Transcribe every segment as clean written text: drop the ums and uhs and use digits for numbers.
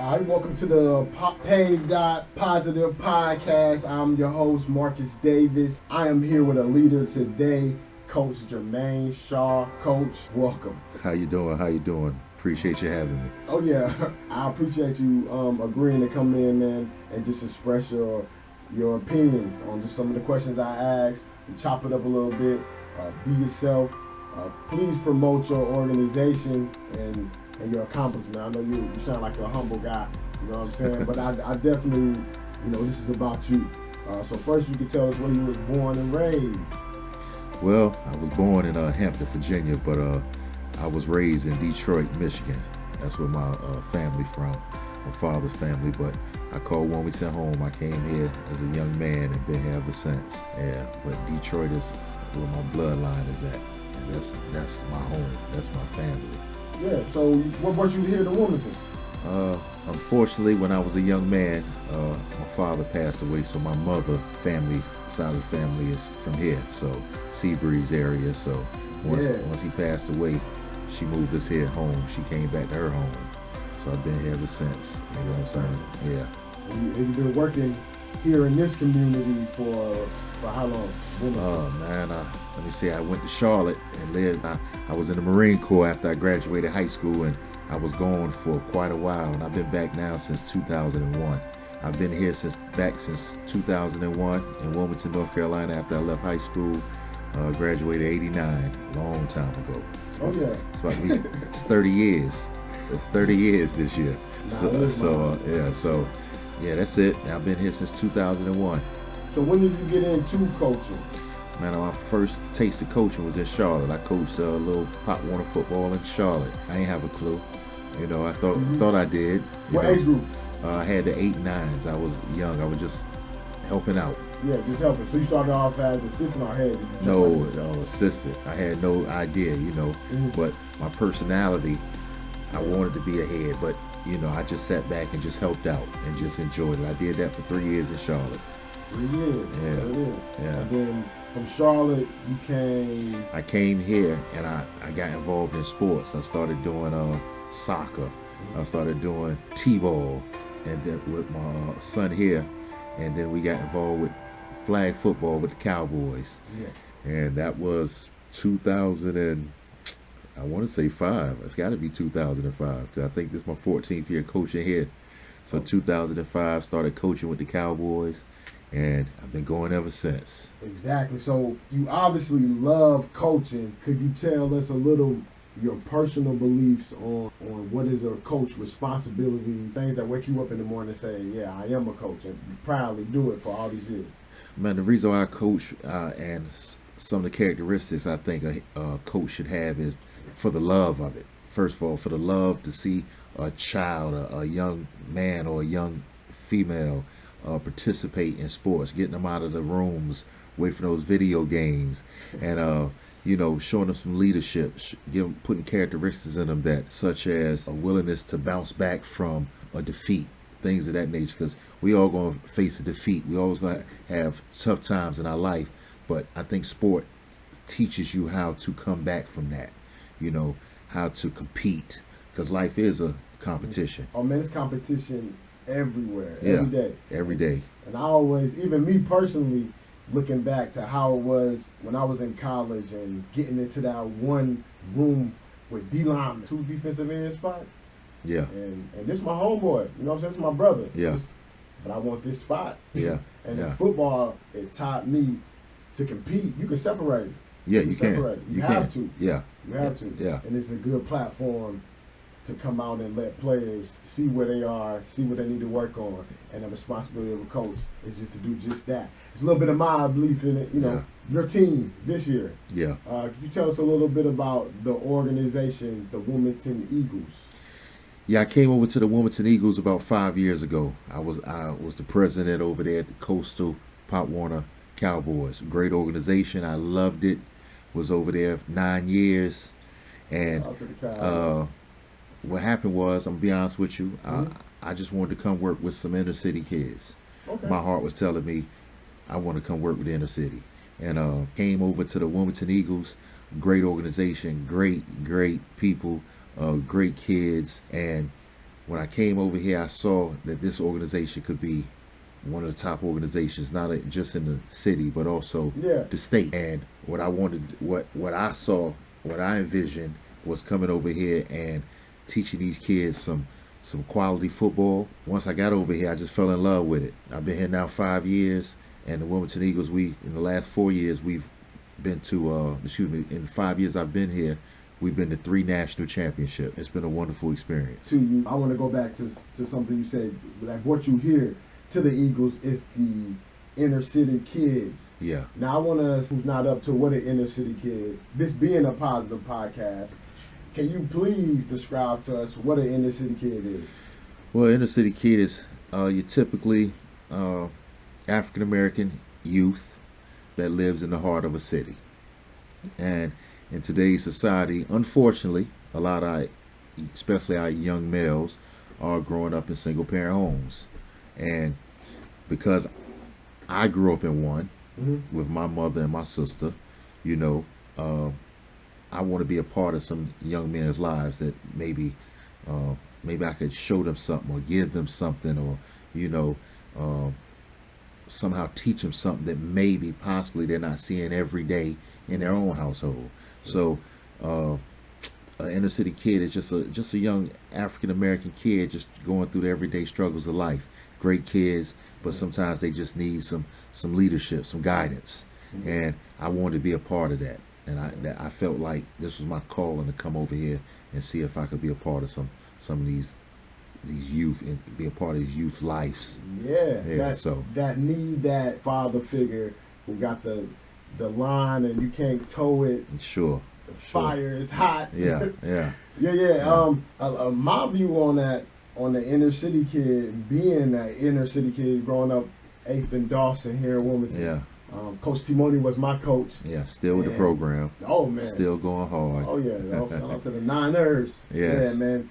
All right, welcome to the PAVEDOT Positive Podcast. I'm your host, Marqus Davis. I am here with a leader today, Coach Jermaine Shaw. Coach, welcome. How you doing? How you doing? Appreciate you having me. Oh yeah, I appreciate you agreeing to come in, man, and just express your opinions on just some of the questions I asked. Chop it up a little bit. Be yourself. Please promote your organization and your accomplishment. I know you sound like a humble guy, you know what I'm saying? But I definitely, this is about you. So first you could tell us where you was born and raised. Well, I was born in Hampton, Virginia, but I was raised in Detroit, Michigan. That's where my family from, my father's family. But I call Wilmington home. I came here as a young man and been here ever since. Yeah, but Detroit is where my bloodline is at. And that's my home. That's my family. Yeah, so what brought you here to Wilmington? Unfortunately, when I was a young man, my father passed away, so my mother side of the family is from here, so Seabreeze area. So once he passed away, she moved us here home. She came back to her home. So I've been here ever since. You know what I'm saying? Yeah. And you've been working here in this community for how long? Man, let me see. I went to Charlotte and lived. I was in the Marine Corps after I graduated high school, and I was gone for quite a while. And I've been back now since 2001. I've been here since 2001 in Wilmington, North Carolina. After I left high school, graduated '89, a long time ago. Oh yeah. It's 30 years. It's 30 years this year. So that's it. I've been here since 2001. So when did you get into coaching? Man, my first taste of coaching was in Charlotte. I coached a little Pop Warner football in Charlotte. I ain't have a clue. I thought I did. What age group? I had the 8, 9s. I was young. I was just helping out. Yeah, just helping. So you started off as assistant or head? No, assistant. I had no idea, But my personality, I wanted to be a head. But, I just sat back and just helped out and just enjoyed it. I did that for 3 years in Charlotte. 3 years. Yeah. And then from Charlotte, you came. I came here and I got involved in sports. I started doing soccer. I started doing t-ball, and then with my son here, and then we got involved with flag football with the Cowboys. Yeah. And that was 2000 and I want to say 5. It's got to be 2005 because I think this is my 14th year coaching here. So 2005 started coaching with the Cowboys. And I've been going ever since. Exactly. So you obviously love coaching. Could you tell us a little your personal beliefs on what is a coach responsibility, things that wake you up in the morning and say, yeah, I am a coach, and you proudly do it for all these years? Man, the reason why I coach and some of the characteristics I think a coach should have is for the love of it. First of all, for the love to see a child, a young man or a young female participate in sports, getting them out of the rooms, away from those video games, and showing them some leadership, putting characteristics in them that, such as a willingness to bounce back from a defeat, things of that nature. Because we all going to face a defeat. We always going to have tough times in our life, but I think sport teaches you how to come back from that. How to compete, because life is a competition. Oh man, it's competition everywhere, every day. And I always, even me personally, looking back to how it was when I was in college and getting into that one room with D linemen, 2 defensive end spots. Yeah. And this is my homeboy, you know what I'm saying? It's my brother. Yeah. But I want this spot. Yeah. And in football, it taught me to compete. You can separate it. Yeah, you can. You have to. Yeah. You have to. Yeah. And it's a good platform to come out and let players see where they are, see what they need to work on. And the responsibility of a coach is just to do just that. It's a little bit of my belief in it. Your team this year. Yeah. Could you tell us a little bit about the organization, the Wilmington Eagles? Yeah, I came over to the Wilmington Eagles about 5 years ago. I was the president over there at the Coastal Pop Warner Cowboys. Great organization. I loved it. Was over there 9 years. And what happened was, I'm going to be honest with you, I just wanted to come work with some inner city kids. Okay. My heart was telling me I want to come work with the inner city. And came over to the Wilmington Eagles. Great organization, great people, great kids. And when I came over here, I saw that this organization could be one of the top organizations, not just in the city, but also the state. And what I wanted, what I saw, what I envisioned was coming over here and teaching these kids some quality football. Once I got over here, I just fell in love with it. I've been here now 5 years, and the Wilmington Eagles, in the last 4 years, we've been to, in 5 years I've been here, we've been to 3 national championships. It's been a wonderful experience. To you, I want to go back to something you said, like what you hear to the Eagles is the inner city kids. Yeah. Now I want us who's not up to what an inner city kid, this being a positive podcast, can you please describe to us what an inner city kid is? Well, inner city kid is you're typically African American youth that lives in the heart of a city. And in today's society, unfortunately, a lot of, especially our young males, are growing up in single parent homes. And because I grew up in one with my mother and my sister, you know, I want to be a part of some young men's lives that maybe I could show them something or give them something, or, you know, somehow teach them something that maybe possibly they're not seeing every day in their own household. So an inner city kid is just a young African American kid just going through the everyday struggles of life. Great kids, but sometimes they just need some leadership, some guidance. And I wanted to be a part of that. And I felt like this was my calling to come over here and see if I could be a part of some of these youth and be a part of these youth lives. Yeah. So that need that father figure who got the line and you can't tow it. Sure. The fire is hot. Yeah. My view on that, on the inner city kid, being that inner city kid, growing up 8th and Dawson here in Wilmington. Yeah. Coach Timoni was my coach. Yeah, still with the program. Oh man, still going hard. Oh yeah, shout out to the Niners. Yes. Yeah, man.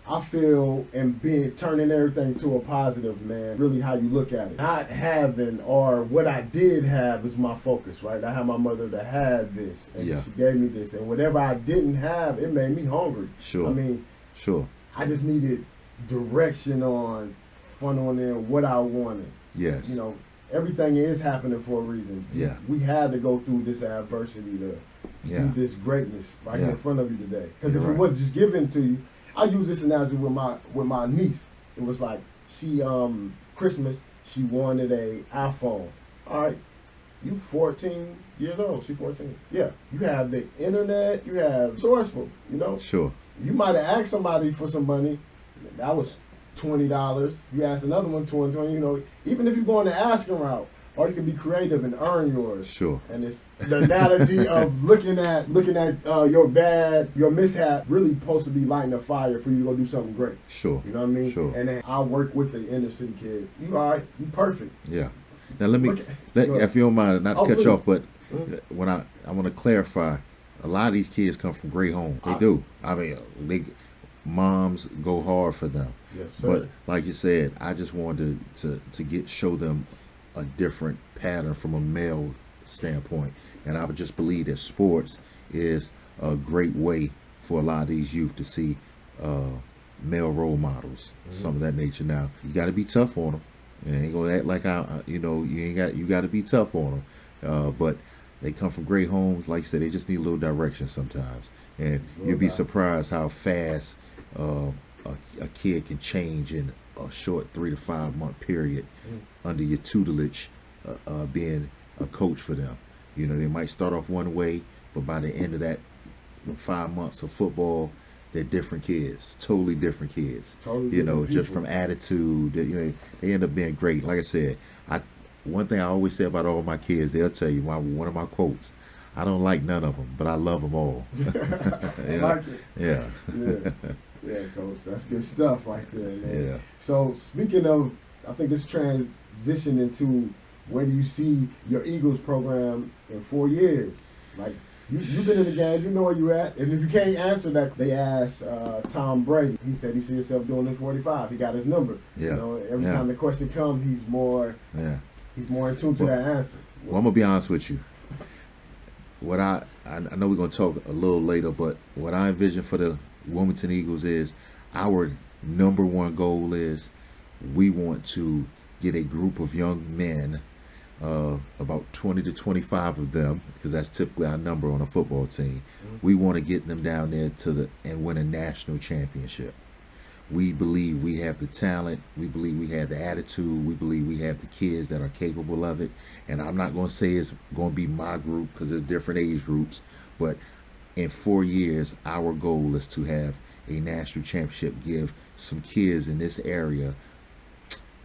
I feel and turning everything to a positive, man. Really, how you look at it. Not having, or what I did have is my focus, right? I had my mother to have this, and she gave me this, and whatever I didn't have, it made me hungry. Sure. I mean, sure. I just needed direction on funneling in what I wanted. Yes. You know, everything is happening for a reason. Yeah. We had to go through this adversity to do this greatness right here in front of you today. Because if it was just given to you, I use this analogy with my niece. It was like she Christmas, she wanted a iPhone. All right, you 14 years old. She 14. Yeah, you have the internet. You have resourceful. You know. Sure. You might have asked somebody for some money. That was $20. You ask another one, 20. You know, even if you're going the asking route, or you can be creative and earn yours. Sure. And it's the analogy of looking at your mishap really supposed to be lighting a fire for you to go do something great. Sure. You know what I mean? Sure. And then I work with the inner city kid. You all right? You perfect. Yeah. Now if you don't mind, not to cut you off, but when I want to clarify, a lot of these kids come from great homes. They do. I mean, moms go hard for them. Yes, sir. But like you said, I just wanted to show them a different pattern from a male standpoint. And I would just believe that sports is a great way for a lot of these youth to see male role models, some of that nature. Now, you got to be tough on them. You ain't gonna act like you got to be tough on them. But they come from great homes. Like you said, they just need a little direction sometimes. And you'll be surprised how fast a kid can change in a short 3 to 5 month period under your tutelage, being a coach for them. You know, they might start off one way, but by the end of that 5 months of football, they're different kids, totally different kids. Totally just from attitude. They end up being great. Like I said, one thing I always say about all my kids, they'll tell you one of my quotes. I don't like none of them, but I love them all. I like it. Yeah. Yeah, Coach. That's good stuff right there, man. Yeah. So speaking of, I think this transition into where do you see your Eagles program in 4 years? Like, you've been in the game, you know where you at. And if you can't answer that, they asked Tom Brady. He said he see himself doing it 45. He got his number. Yeah. You know, every time the question comes, he's more in tune to that answer. Well, I'm gonna be honest with you. What I know we're gonna talk a little later, but what I envision for the Wilmington Eagles is Our number one goal is we want to get a group of young men, about 20 to 25 of them, because that's typically our number on a football team. We want to get them down there and win a national championship. We believe we have the talent. We believe we have the attitude. We believe we have the kids that are capable of it. And I'm not going to say it's going to be my group because there's different age groups. But in 4 years, our goal is to have a national championship, give some kids in this area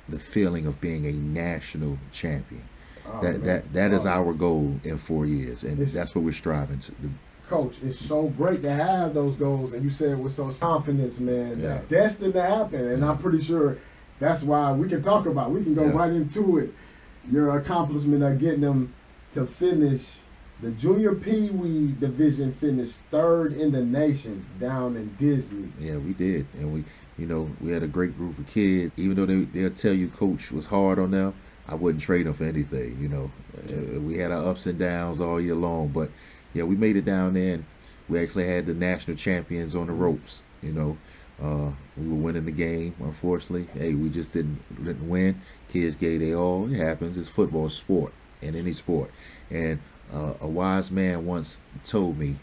the feeling of being a national champion. Oh, That is our goal in 4 years, and that's what we're striving to do. Coach, it's so great to have those goals, and you said it with so much confidence, man. Yeah. That destined to happen, and I'm pretty sure that's why we can talk about. We can go right into it. Your accomplishment of getting them to finish the junior Pee Wee division, finished third in the nation down in Disney. Yeah, we did, and we had a great group of kids. Even though they'll tell you coach was hard on them, I wouldn't trade them for anything. We had our ups and downs all year long, but yeah, we made it down there, and we actually had the national champions on the ropes. We were winning the game. Unfortunately, hey, we just didn't win. Kids gave their all. It happens. It's football, sport, in any sport. And a wise man once told me,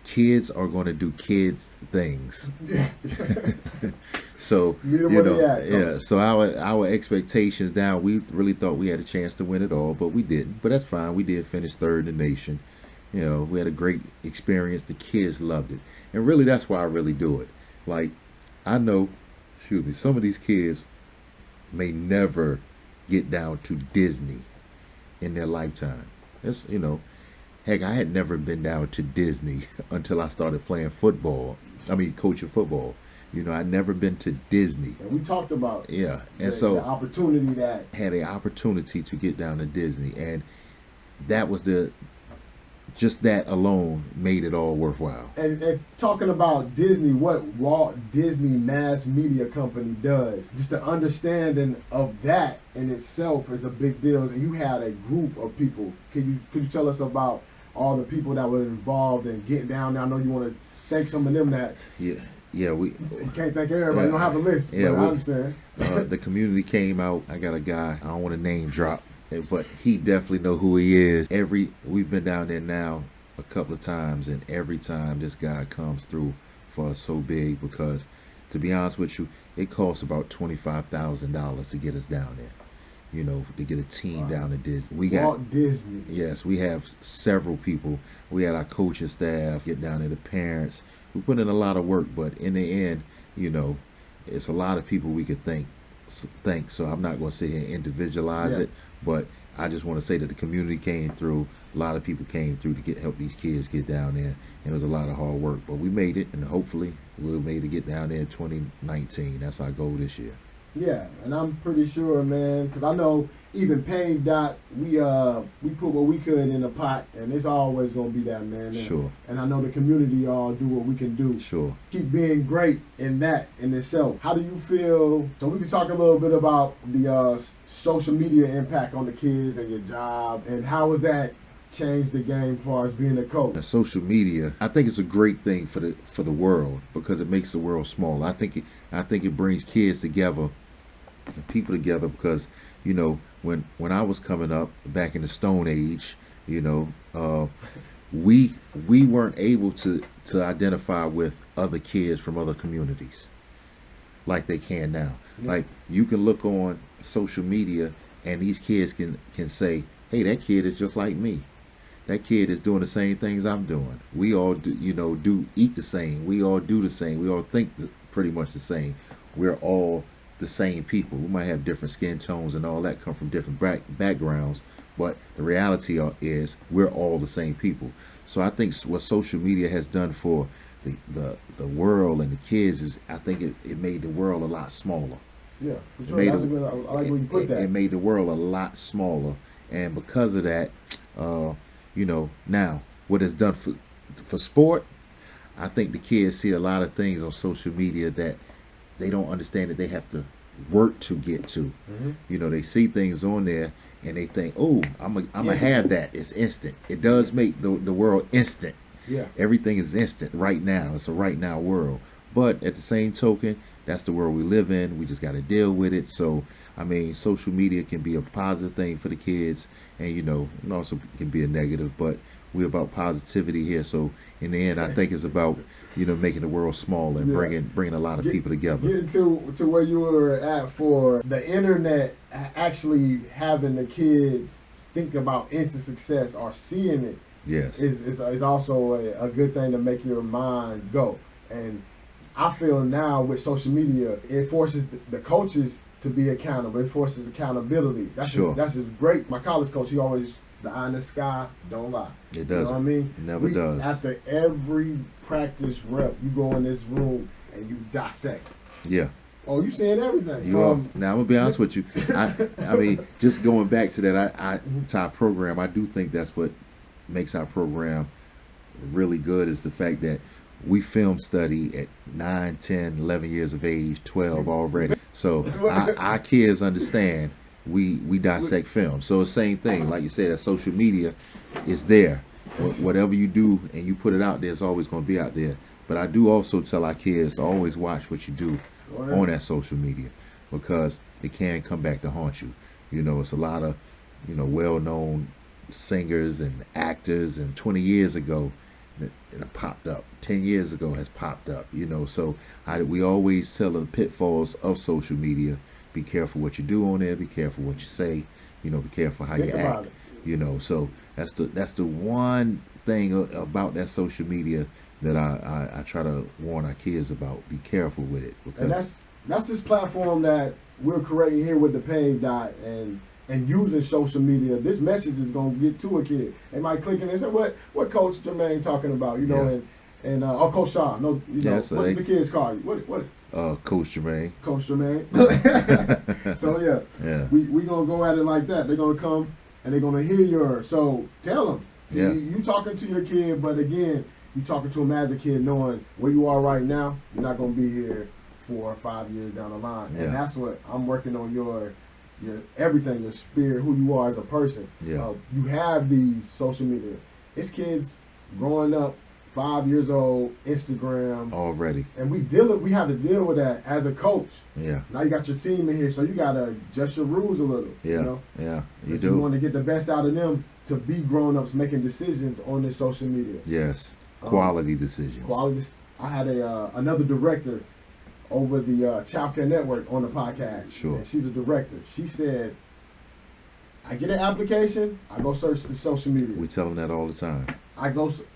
kids are going to do kids things. So so our expectations down. We really thought we had a chance to win it all, but we didn't. But that's fine. We did finish third in the nation. We had a great experience. The kids loved it, and really that's why I really do it. Like, I know, some of these kids may never get down to Disney in their lifetime. That's heck, I had never been down to Disney until I started playing football. Coaching football. I'd never been to Disney. And we talked about and so the opportunity that had an opportunity to get down to Disney, and that was just that alone made it all worthwhile. And talking about Disney, what Walt Disney Mass Media Company does, just the understanding of that in itself is a big deal. And you had a group of people. Could you tell us about all the people that were involved in getting down there? I know you want to thank some of them that. Yeah, we can't thank everybody. You don't have a list. Yeah, I understand. The community came out. I got a guy. I don't want to name drop, but he definitely know who he is. We've been down there now a couple of times, and every time this guy comes through for us so big, because to be honest with you, it costs about $25,000 to get us down there. To get a team down to Disney. We got Walt Disney. Yes, we have several people. We had our coaching staff get down there, the parents. We put in a lot of work, but in the end, it's a lot of people we could thank. So I'm not going to sit here and individualize it, but I just want to say that the community came through. A lot of people came through to help these kids get down there, and it was a lot of hard work. But we made it, and hopefully we'll be able to get down there in 2019. That's our goal this year. Yeah, and I'm pretty sure, man, because I know even PAVEDOT, we put what we could in the pot, and it's always going to be that, man. Sure. And I know the community all do what we can do. Sure. Keep being great in that in itself. How do you feel? So we can talk a little bit about the social media impact on the kids and your job, and how has that changed the game as far as being a coach? The social media, I think it's a great thing for the world, because it makes the world smaller. I think it brings kids together, people together, because when I was coming up back in the Stone Age, we weren't able to identify with other kids from other communities like they can now. Yeah. Like, you can look on social media and these kids can say, hey, that kid is just like me. That kid is doing the same things I'm doing. We all do eat the same. We all do the same. We all think pretty much the same. We're all the same people. We might have different skin tones and all that, come from different backgrounds, but the reality is we're all the same people. So I think what social media has done for the world and the kids is, I think it made the world a lot smaller. Yeah, for sure. I like where you put that. It made the world a lot smaller, and because of that, now what it's done for sport, I think the kids see a lot of things on social media that they don't understand that they have to work to get to. Mm-hmm. They see things on there and they think, oh, I'm gonna have that. It's instant. It does make the world instant. Yeah. Everything is instant right now. It's a right now world. But at the same token, that's the world we live in. We just got to deal with it. So, I mean, social media can be a positive thing for the kids, and it also can be a negative. But we're about positivity here. So, in the end, I think it's about making the world smaller and Yeah. bringing a lot of people together. Getting to where you were at for the internet actually having the kids think about instant success or seeing it Yes. is also a good thing to make your mind go. And I feel now with social media, it forces the coaches to be accountable. It forces accountability. Sure. That's just great. My college coach, he always, the eye in the sky, don't lie. It doesn't. You know what I mean? It never does. After every practice rep, you go in this room and you dissect. Yeah. Oh, you seeing everything. You are. Now, I'm going to be honest with you. I mean, just going back to that, to our program, I do think that's what makes our program really good is the fact that we film study at 9, 10, 11 years of age, 12 already. So our kids understand we dissect film. So the same thing, like you said, that social media is there. Whatever you do and you put it out there, it's always going to be out there. But I do also tell our kids to always watch what you do on that social media, because it can come back to haunt you. It's a lot of, well-known singers and actors, and 20 years ago it popped up, 10 years ago has popped up, so we always tell the pitfalls of social media. Be careful what you do on there, be careful what you say, be careful how you act, so that's the one thing about that social media that I try to warn our kids about. Be careful with it, because and that's this platform that we're creating here with the PAVEDOT, and using social media. This message is gonna get to a kid. They might click in and say, "What Coach Jermaine talking about?" And Coach Shaw. No, so what do the kids call you? What? Coach Jermaine. Coach Jermaine. So Yeah. we gonna go at it like that. They're gonna come and they're gonna hear yours. So tell them. Yeah. You talking to your kid, but again, you talking to him as a kid, knowing where you are right now. You're not gonna be here 4 or 5 years down the line, and that's what I'm working on. Your everything, your spirit, who you are as a person. Yeah. You have these social media. It's kids growing up, 5 years old, Instagram Already. and we have to deal with that as a coach. Yeah. Now you got your team in here, so you gotta adjust your rules a little. Yeah. Yeah. You You do. want to get the best out of them to be grown ups making decisions on this social media. Yes. Quality decisions. Quality. I had another director over the Child Care Network on the podcast. Sure. And she's a director. She said, I get an application, I go search the social media. We tell them that all the time.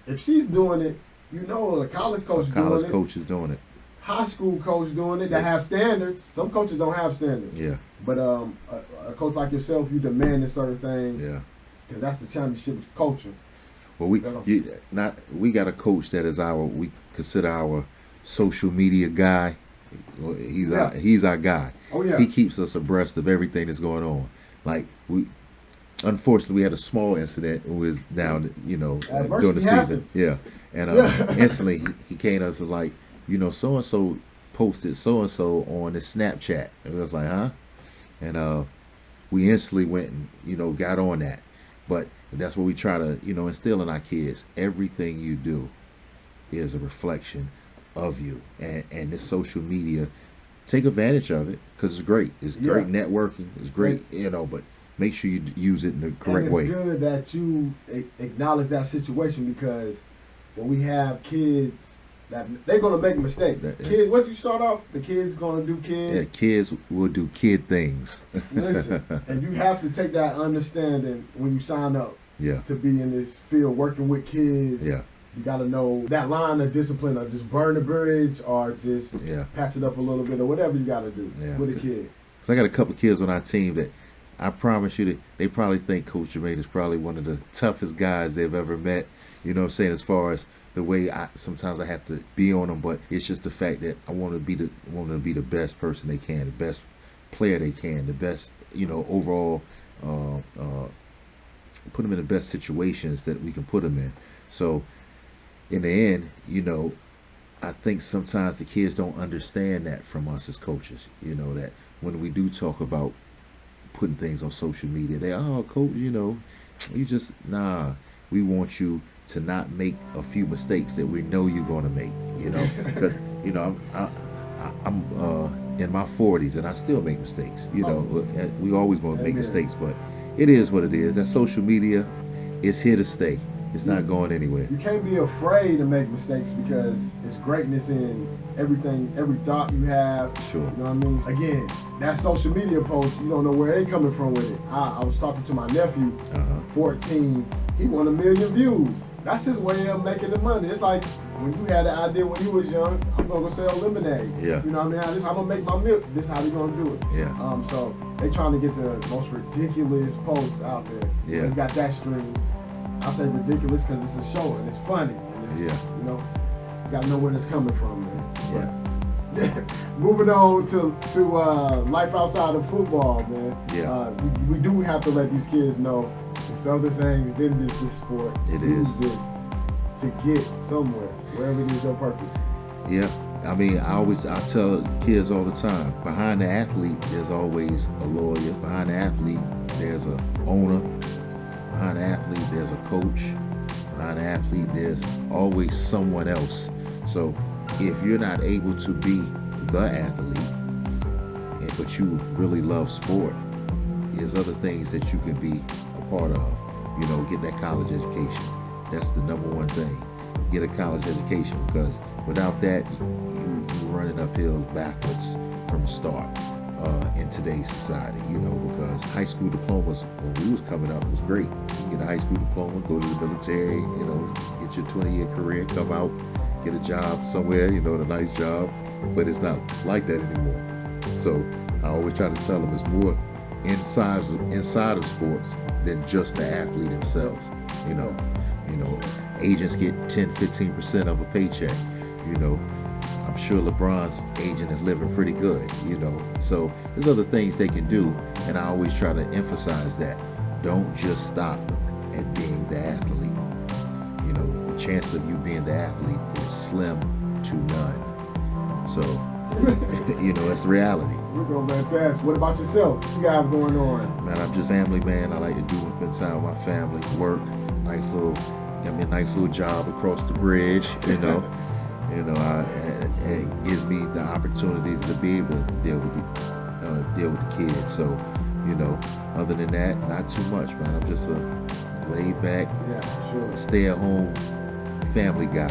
If she's doing it, a college coach A college doing it. coach is doing it. High school coach doing it that have standards. Some coaches don't have standards. Yeah. But a coach like yourself, you demanding certain things. Yeah. Because that's the championship culture. Well, we got a coach that is we consider our social media guy. He's our guy. Oh yeah. He keeps us abreast of everything that's going on. Like unfortunately, we had a small incident. It was down, during the season. Happens. Yeah, and instantly he came to us and like, so and so posted so and so on his Snapchat, and we was like, huh? And we instantly went and got on that. But that's what we try to instill in our kids. Everything you do is a reflection of you, and this social media, take advantage of it because it's great. It's great networking. It's great, but make sure you use it in the correct way. It's good that you acknowledge that situation, because when we have kids that they're gonna make mistakes. Kids, what you start off? The kids gonna do kids. Yeah, kids will do kid things. Listen, and you have to take that understanding when you sign up. Yeah. To be in this field working with kids. Yeah. You got to know that line of discipline, or just burn the bridge, or just patch it up a little bit, or whatever you got to do with a kid. So I got a couple of kids on our team that I promise you that they probably think Coach Jermaine is probably one of the toughest guys they've ever met. You know what I'm saying? As far as the way sometimes I have to be on them, but it's just the fact that I want to be the best person they can, the best player they can, the best overall. Put them in the best situations that we can put them in. So in the end, I think sometimes the kids don't understand that from us as coaches. That when we do talk about putting things on social media, coach, you just, we want you to not make a few mistakes that we know you're going to make, because You know, I'm in my 40s and I still make mistakes. You know, we always going to make mistakes, but it is what it is. That social media is here to stay. It's not going anywhere. You can't be afraid to make mistakes because it's greatness in everything, every thought you have. Sure. You know what I mean? Again, that social media post, you don't know where they coming from with it. I was talking to my nephew, 14. He won 1 million views. That's his way of making the money. It's like when you had the idea when you was young, I'm gonna go sell lemonade. Yeah. You know what I mean? This I'm gonna make my milk. This how they gonna do it. Yeah. So they trying to get the most ridiculous posts out there. Yeah. You got that stream. I say ridiculous because it's a show and it's funny. And it's, you know, you gotta know where it's coming from, man. Yeah. Moving on to life outside of football, man. Yeah. We do have to let these kids know it's other things than this sport. It Use is. this to get somewhere, wherever it is your purpose. Yeah. I mean, I tell kids all the time, behind the athlete, there's always a lawyer. Behind the athlete, there's an owner. Behind the athlete, there's a coach. Behind the athlete, there's always someone else. So if you're not able to be the athlete, but you really love sport, there's other things that you can be a part of. You know, get that college education. That's the number one thing. Get a college education, because without that, you're running uphill backwards from the start in today's society. You know, because high school diplomas, when we was coming up, was great. You get a high school diploma, go to the military, you know, get your 20-year career, come out, get a job somewhere, you know, a nice job. But it's not like that anymore. So I always try to tell them it's more inside of sports than just the athlete themselves. You know, agents get 10-15% of a paycheck. You know, I'm sure LeBron's agent is living pretty good. You know, so there's other things they can do, and I always try to emphasize that. Don't just stop at being the athlete. You know, the chance of you being the athlete is slim to none. So, you know, that's the reality. We're going to let that. What about yourself? What you got going on? Man, I'm just family man. I like to spend time with my family, work, got me a nice little job across the bridge, you know. It gives me the opportunity to be able to deal with the kids. So, you know, other than that, not too much, man. I'm just a laid back, stay at home family guy.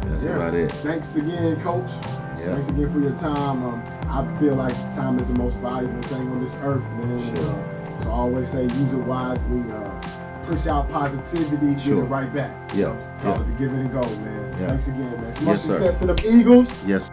That's about it. Thanks again, Coach. Yeah. Thanks again for your time. I feel like time is the most valuable thing on this earth, man. Sure. So I always say use it wisely. Push out positivity, get it right back. Yeah. Call it the give it and go, man. Yeah. Thanks again, man. So much Yes, sir. success to them Eagles. Yes.